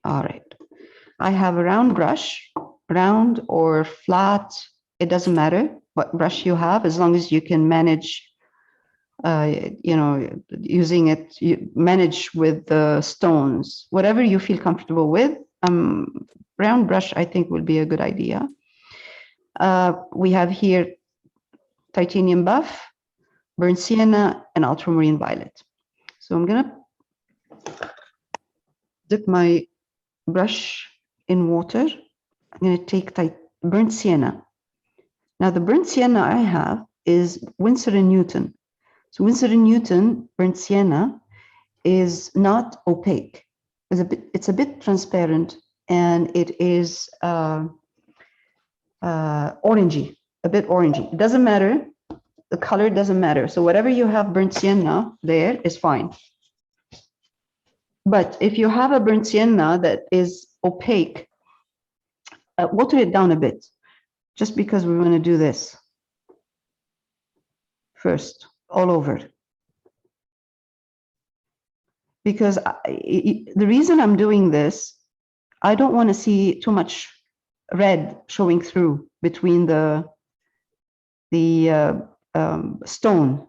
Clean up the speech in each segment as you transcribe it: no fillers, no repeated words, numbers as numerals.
All right. I have a round brush, round or flat. It doesn't matter what brush you have, as long as you can manage, using it, you manage with the stones, whatever you feel comfortable with. Round brush, I think, would be a good idea. We have here titanium buff, burnt sienna, and ultramarine violet. So I'm gonna dip my brush in water. I'm gonna take burnt sienna. Now the burnt sienna I have is Winsor & Newton. So Winsor & Newton burnt sienna is not opaque. It's a bit transparent, and it is orangey, a bit orangey. It doesn't matter. The color doesn't matter. So whatever you have burnt sienna there is fine. But if you have a burnt sienna that is opaque, water it down a bit, just because we want to do this first, all over. Because the reason I'm doing this, I don't want to see too much red showing through between the stone.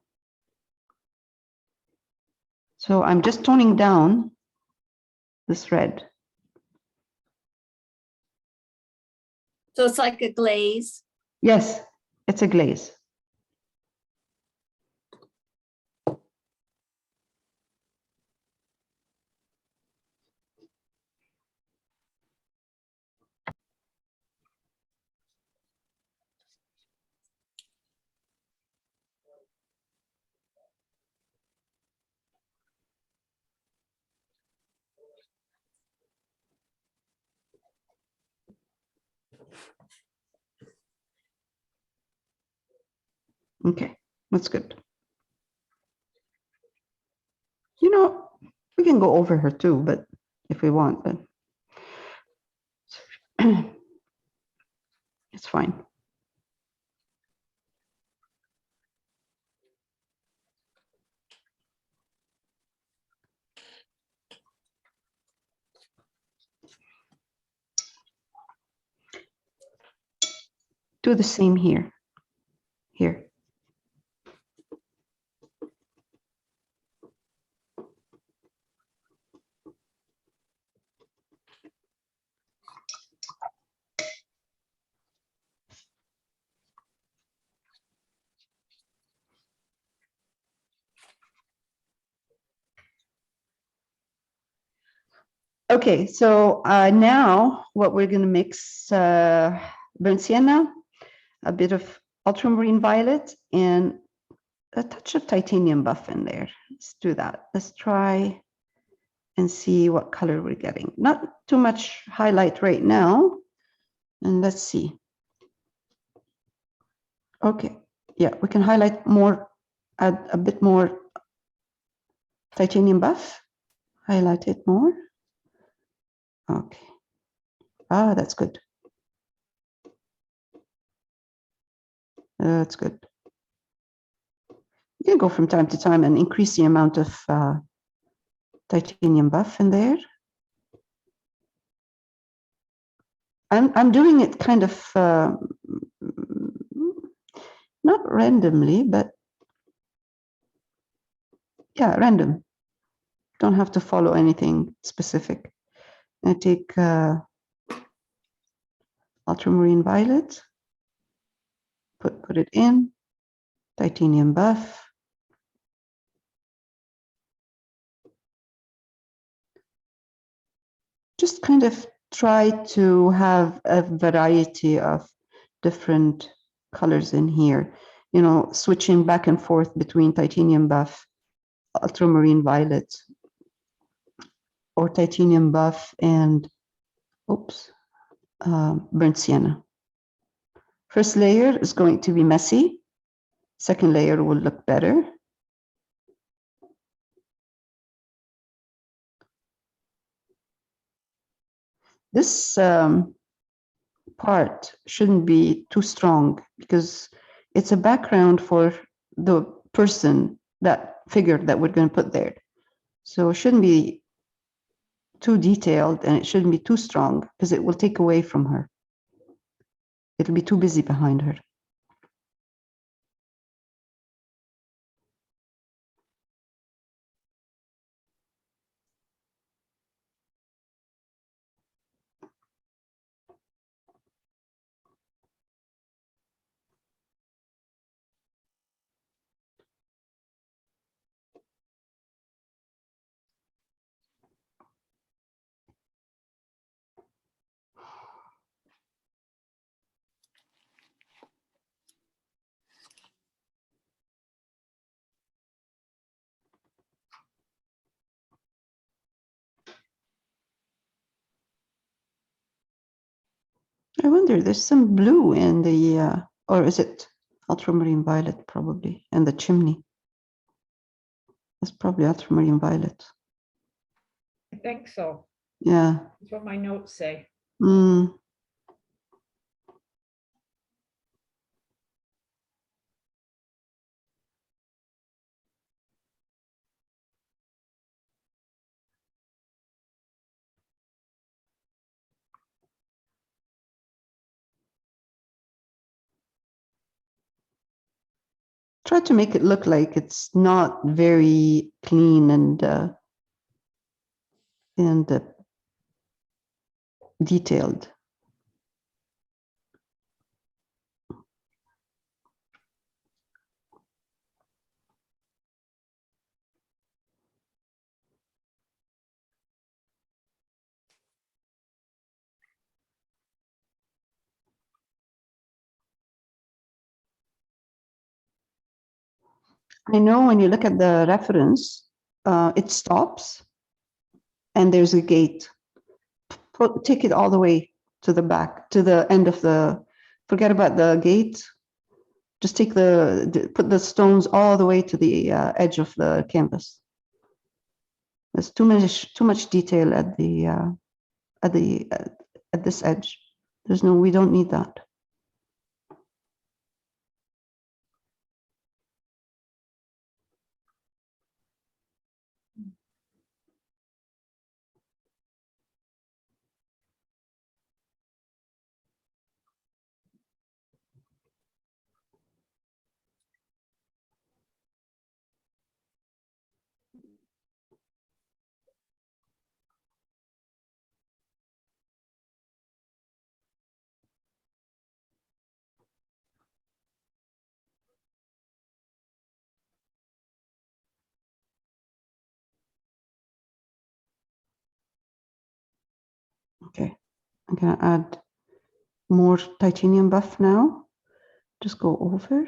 So I'm just toning down this red. So it's like a glaze. Yes, it's a glaze. Okay, that's good. You know, we can go over her too, but if we want, but it's fine. Do the same here. Here. Okay, so now what we're going to mix burnt sienna, a bit of ultramarine violet, and a touch of titanium buff in there. Let's do that. Let's try and see what color we're getting. Not too much highlight right now. And let's see. Okay, yeah, we can highlight more, add a bit more titanium buff. Highlight it more. Okay. Ah, that's good. That's good. You can go from time to time and increase the amount of titanium buff in there. I'm doing it kind of not randomly, but yeah, random. Don't have to follow anything specific. I take ultramarine violet, put it in, titanium buff. Just kind of try to have a variety of different colors in here, you know, switching back and forth between titanium buff, ultramarine violet, or titanium buff and, oops, burnt sienna. First layer is going to be messy. Second layer will look better. This part shouldn't be too strong because it's a background for the person, that figure that we're going to put there. So it shouldn't be too detailed and it shouldn't be too strong because it will take away from her. It'll be too busy behind her. I wonder, there's some blue in the, or is it ultramarine violet probably, in the chimney? That's probably ultramarine violet. I think so. Yeah. That's what my notes say. Mm. Try to make it look like it's not very clean and detailed. I know when you look at the reference, it stops and there's a gate. Take it all the way to the back, to the end of the, forget about the gate. Just take put the stones all the way to the edge of the canvas. There's too much detail at this edge. We don't need that. Okay, I'm gonna add more titanium buff now. Just go over.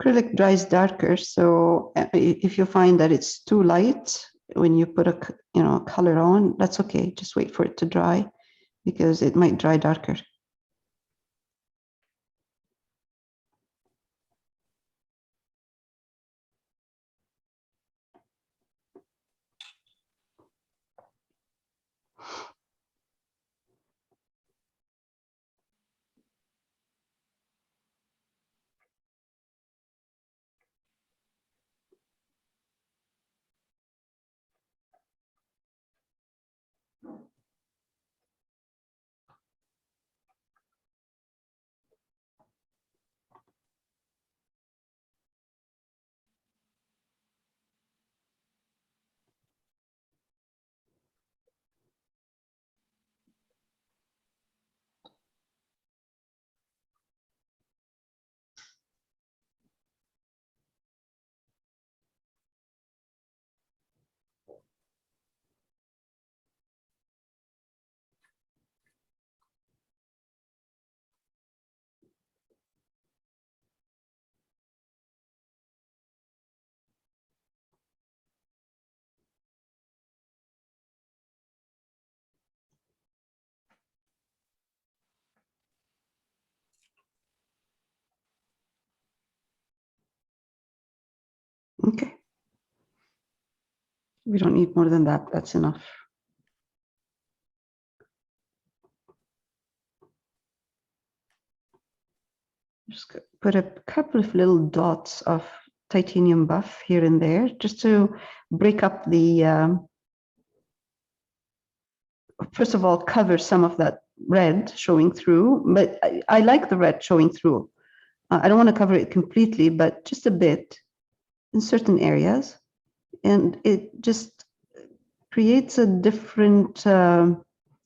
Acrylic dries darker, so if you find that it's too light when you put a color on, that's okay. Just wait for it to dry because it might dry darker. Okay. We don't need more than that. That's enough. Just put a couple of little dots of titanium buff here and there, just to break up the, first of all, cover some of that red showing through, but I like the red showing through. I don't want to cover it completely, but just a bit in certain areas. And it just creates a different,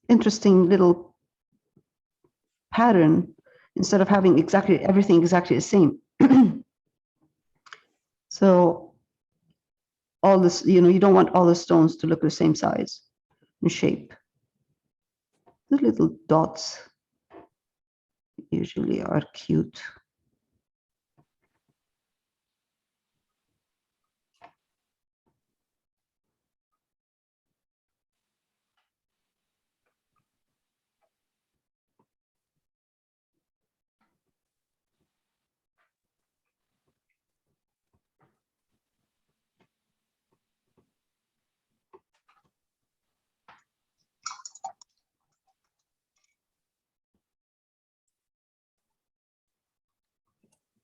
interesting little pattern instead of having exactly everything exactly the same. So all this, you don't want all the stones to look the same size and shape. The little dots usually are cute.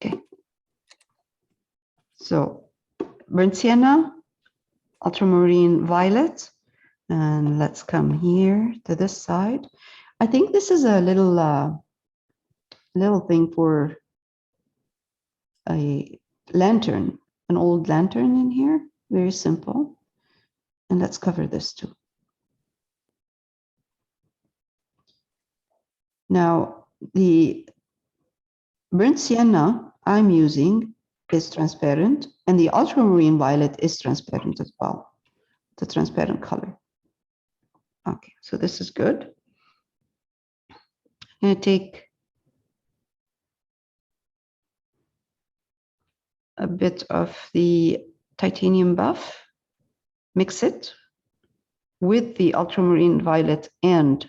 Okay. So burnt sienna, ultramarine violet, and let's come here to this side. I think this is a little thing for a lantern, an old lantern in here. Very simple. And let's cover this too. Now, the burnt sienna I'm using is transparent, and the ultramarine violet is transparent as well, the transparent color. Okay, so this is good. I'm going to take a bit of the titanium buff, mix it with the ultramarine violet and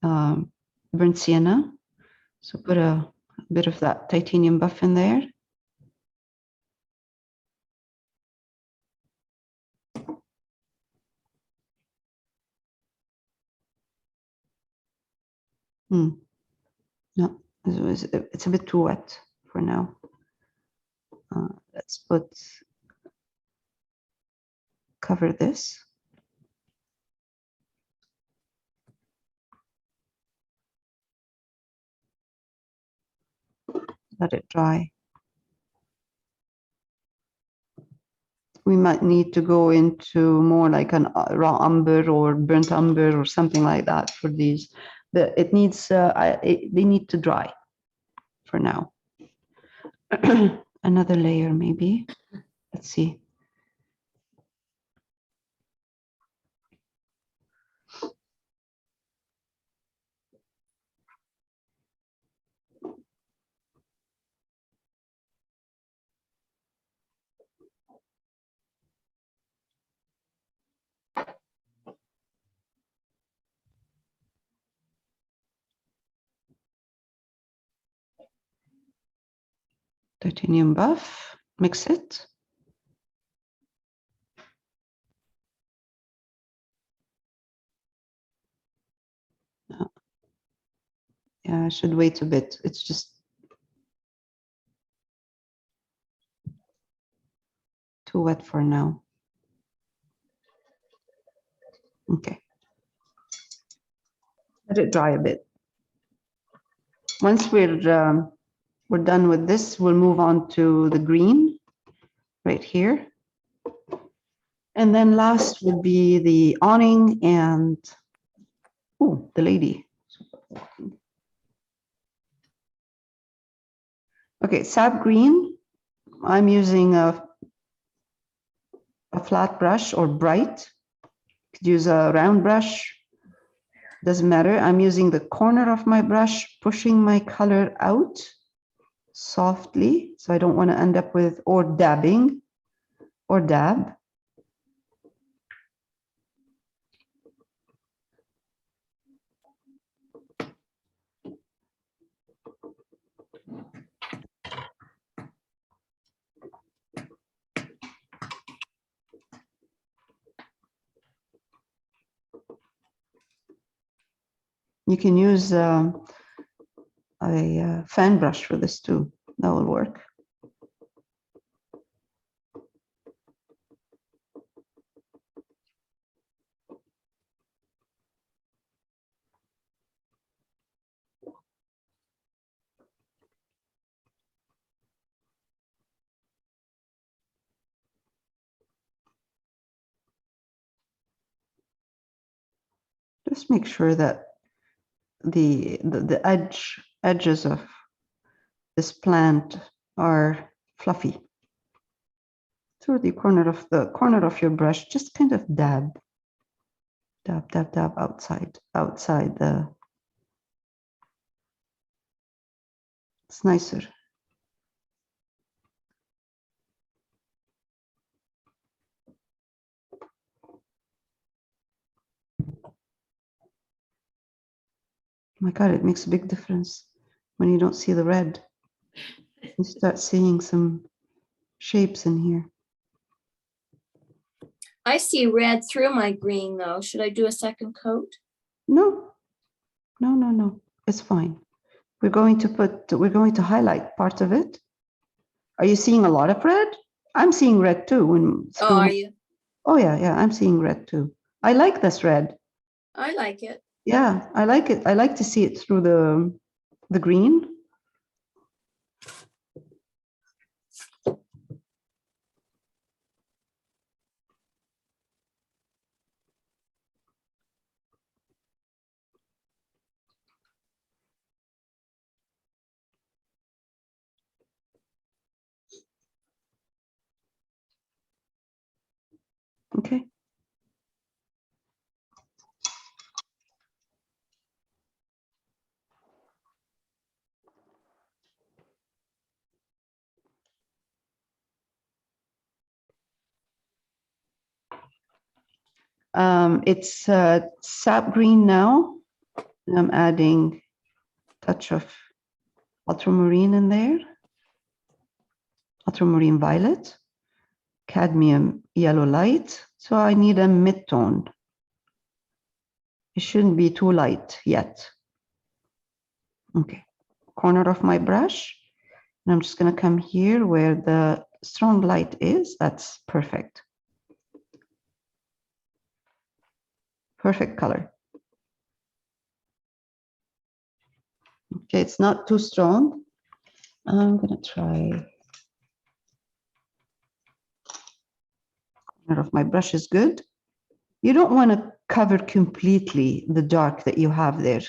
burnt sienna. So put a bit of that titanium buff in there. No, it's a bit too wet for now. Let's cover this. Let it dry. We might need to go into more like an raw umber or burnt umber or something like that for these. But it needs, they need to dry for now. Another layer maybe. Let's see. Titanium buff, mix it. Yeah, I should wait a bit. It's just too wet for now. Okay. Let it dry a bit. Once we're done with this, we'll move on to the green right here. And then last would be the awning and, oh, the lady. Okay, sap green. I'm using a flat brush or bright. Could use a round brush. Doesn't matter. I'm using the corner of my brush, pushing my color out softly. So I don't want to end up with, or dabbing, or dab. You can use a fan brush for this too. That will work. Just make sure that the edges of this plant are fluffy. Through the corner of your brush, just kind of dab outside the. It's nicer. My God, it makes a big difference when you don't see the red. You start seeing some shapes in here. I see red through my green though. Should I do a second coat? No, it's fine. We're going to highlight part of it. Are you seeing a lot of red? I'm seeing red too. Oh, are you? Oh yeah, I'm seeing red too. I like this red. I like it. Yeah, I like it. I like to see it through the green. Okay. It's sap green now. And I'm adding a touch of ultramarine in there. Ultramarine violet, cadmium yellow light. So I need a mid-tone. It shouldn't be too light yet. Okay, corner of my brush. And I'm just going to come here where the strong light is. That's perfect. Perfect color. Okay, it's not too strong. I'm going to try. Corner of my brush is good. You don't want to cover completely the dark that you have there.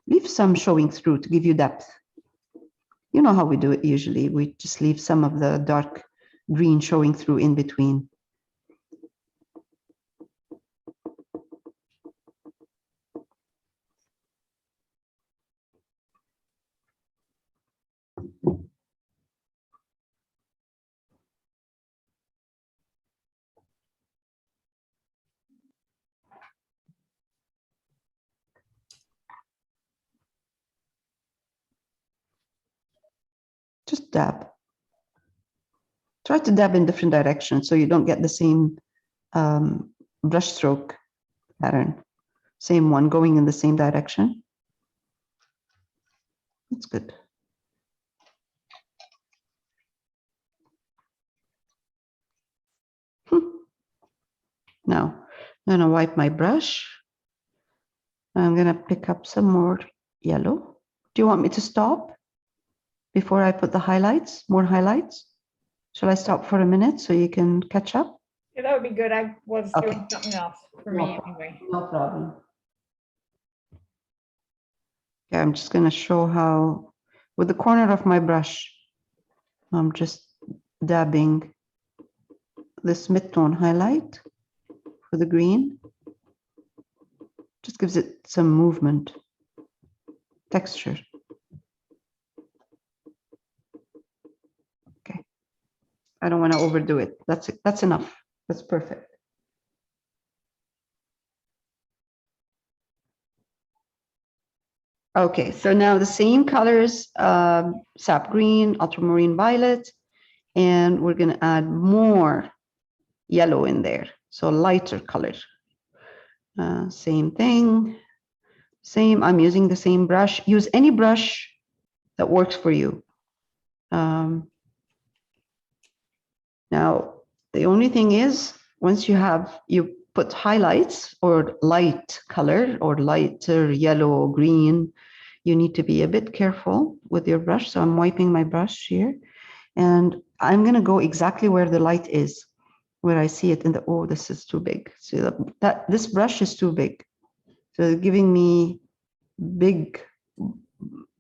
Leave some showing through to give you depth. You know how we do it usually. We just leave some of the dark green showing through in between. Just dab. Try to dab in different directions so you don't get the same brush stroke pattern. Same one going in the same direction. That's good. Now, I'm going to wipe my brush. I'm going to pick up some more yellow. Do you want me to stop before I put the highlights, more highlights? Shall I stop for a minute so you can catch up? Yeah, that would be good. I was Okay. doing something else for me anyway. No problem. Okay, I'm just going to show how, with the corner of my brush, I'm just dabbing this mid-tone highlight for the green. Just gives it some movement, texture. Okay. I don't want to overdo it. That's it. That's enough. That's perfect. Okay, so now the same colors, sap green, ultramarine violet, and we're going to add more yellow in there. So lighter color. Same thing. Same, I'm using the same brush. Use any brush that works for you. Now, the only thing is, once you put highlights or light color or lighter yellow or green, you need to be a bit careful with your brush. So I'm wiping my brush here, and I'm going to go exactly where the light is, where I see it in the, oh, this is too big. See that this brush is too big. So it's giving me big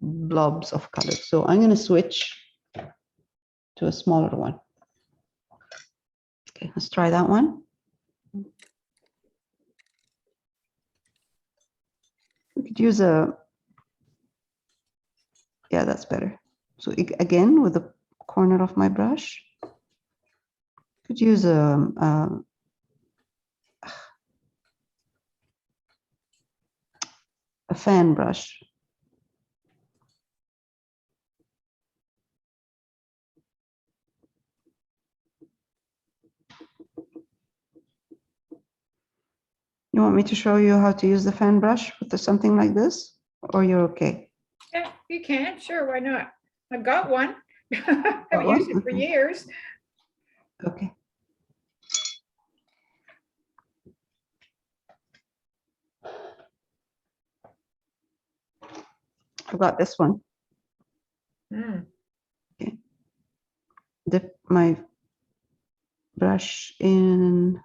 blobs of color. So I'm going to switch to a smaller one. Okay, let's try that one. We could use a, yeah, that's better. So again, with the corner of my brush, could use a fan brush. You want me to show you how to use the fan brush with something like this, or you're okay? Yeah, you can, sure, why not? I've got one. Got Haven't one? used it for Okay. years. Okay. I've got this one. Mm. Dip my brush in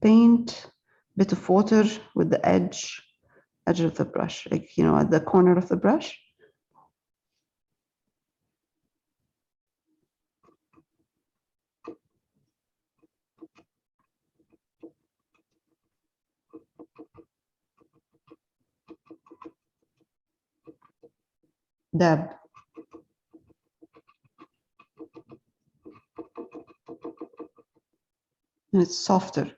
paint, bit of water with the edge of the brush, like, you know, at the corner of the brush. Dab. And it's softer.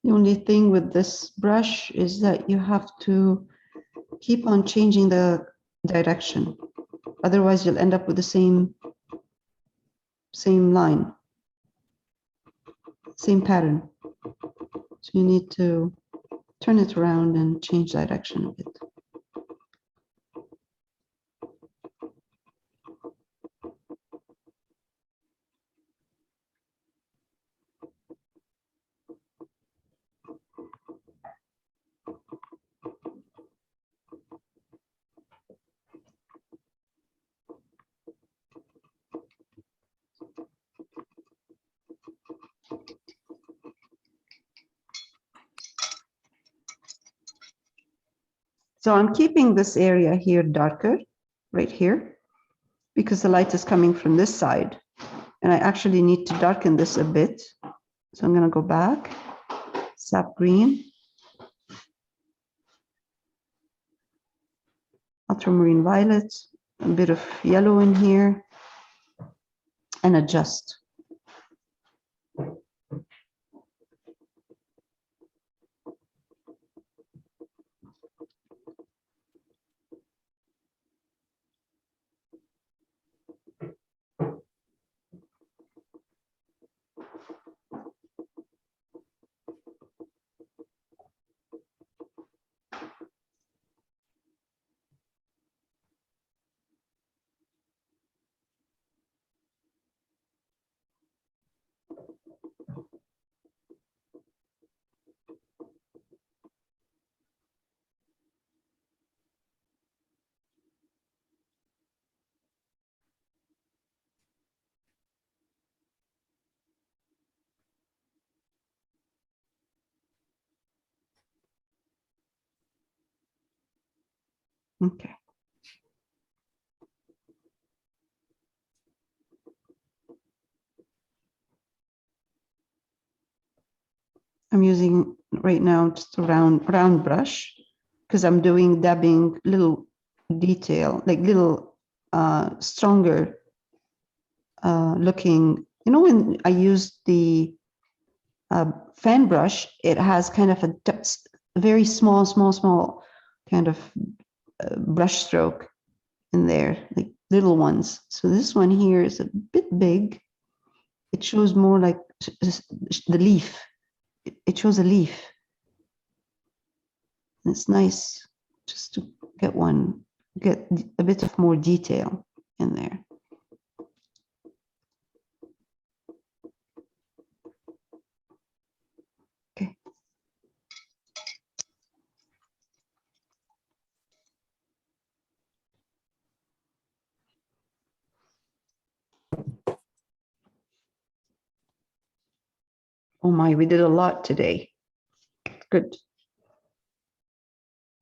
The only thing with this brush is that you have to keep on changing the direction. Otherwise, you'll end up with the same line, same pattern. So you need to turn it around and change direction a bit. So I'm keeping this area here darker, right here, because the light is coming from this side. And I actually need to darken this a bit. So I'm going to go back, sap green, ultramarine violet, a bit of yellow in here, and adjust. Okay. I'm using right now just a round brush because I'm doing dabbing little detail, like little stronger looking. You know, when I use the fan brush, it has kind of a very small kind of brush stroke in there, like little ones. So this one here is a bit big. It shows more like the leaf. It shows a leaf. And it's nice just to get a bit of more detail in there. Okay. Oh my, we did a lot today. Good.